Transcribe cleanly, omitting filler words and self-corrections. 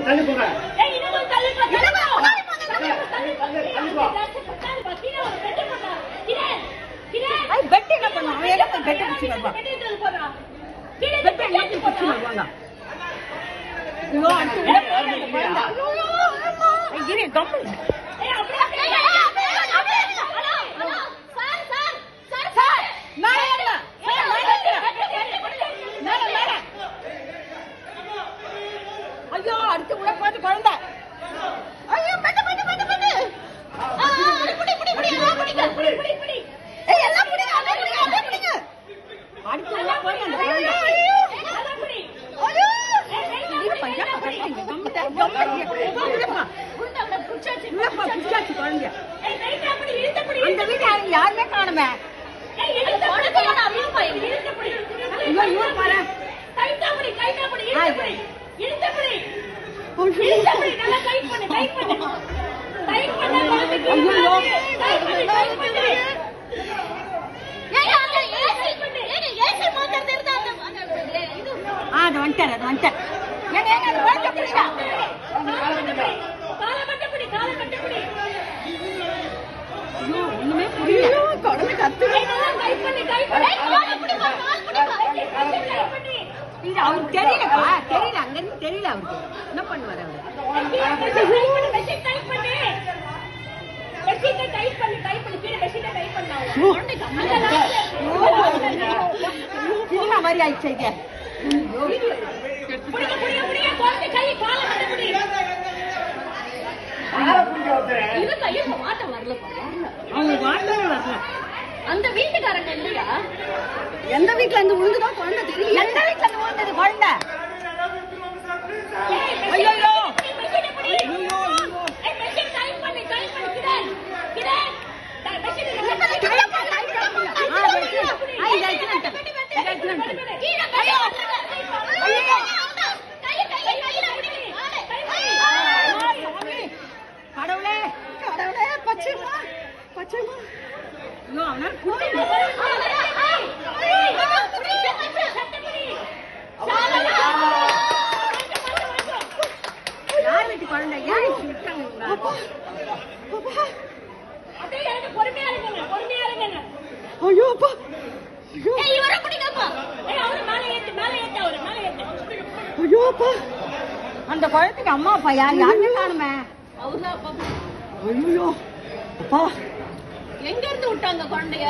தள்ளி போங்க. ஏய் இன்னும் கொஞ்சம் தள்ளி போ. தள்ளி போ. ஐ பெட் என்ன பண்ணு? அவன் எங்க போய் பெட் பிடிச்சு வருவா? பெட் என்ன பிடிச்சு வருவாங்க? ஐயோ அடுத்து உள்ள போறேன். ஐ கிரி கம்பு. ஏய் அப்படியே ஐயோ அடுத்து உள்ள போது குழந்தை. ஐயோ பட்டு பட்டு பட்டு பட்டு. புடி புடி புடி எல்லாம் புடிங்க. புடி புடி புடி. ஏய் எல்லாம் புடிங்க. அப்படியே புடிங்க. அடுத்து உள்ள போய் அந்த குழந்தை. ஐயோ எல்லாம் புடி. ஐயோ இது பையா பக்கத்துல கம்பட்ட கம்பட்ட. உள்ள புடிச்சாச்சு. உள்ள புடிச்சாச்சு குழந்தை. ஏய் ரைட்டா புடி இழுத்து புடி. அந்த வீட்ல யாருமே காணோமே. ஏய் இழுத்து போடுங்க நான் அப்படியே போய் இழுத்து புடி. ஐயோ இவன் பாரு. டைட்டா புடி இழுத்து புடி. இழுத்து புடி. இழுத்து புடி நல்லா டைட் பண்ணு டைட் பண்ணு. டைட் பண்ணா குழந்தைக்கு ஐயோ டைட் பண்ணு. ஏய் அந்த ஏசி பண்ணு. ஏசி மாத்தறது இருந்தா அந்த இது அது வந்துட்டார். ஏங்க அந்த குழந்தை புடிடா. காலை கட்ட புடி காலை கட்ட புடி. ஐயோ ஒண்ணுமே புரியல. குழந்தை கத்துது. நல்லா டைட் பண்ணு டைட் பண்ணு. காலை புடி கால் புடி டைட் பண்ணு. இது அவருக்கு தெரியலப்பா. தெரியல அங்க இருந்து தெரியல அவருக்கு. என்ன பண்ணுவாரு அவரு? மெஷின் டைட் பண்ணு. மெஷினை டைட் பண்ணு டைட் பண்ணு. கீழ மெஷினை டைட் பண்ணு. சினிமா மாதிரி ஆயிடுச்சு இது. புடிங்க புடிங்க புடிங்க குழந்தை கை காலை கட்ட புடி. யாரை பிடிக்க வந்தே? இது கையில மாட்ட வரல பாரு. அவங்க வாட்டவே வரல. அந்த வீட்டுக்காரங்க இல்லையா? எந்த வீட்ல இருந்து விழுந்துதோ குழந்தை தெரியல. எந்த வீட்ல இருந்து விழுந்தது குழந்தை? ஐயோ ஐயோ ஐயோ மெஷின் டைட் பண்ணு டைட் பண்ணு. கிடன் கிடன் மெஷின் கடவுளே கடவுளே பச்சைமா பச்சைமா. ஐயோ அவனால யார் வீட்டு குழந்தை? யார் விட்டாங்க? பொறுமையா இருங்க பொறுமையா இருங்க. ஐயோ அப்பா ஏய் இவர பிடிங்கப்பா. ஏய் அவர மேல ஏத்து அவர மேல ஏத்து. ஐயோ அப்பா அந்த குழந்தைக்கு அம்மா அப்பா யாருமே காணுமே. அவர்தான் அப்பா. ஐயோ அப்பா எங்க இருந்து விட்டாங்க குழந்தைய?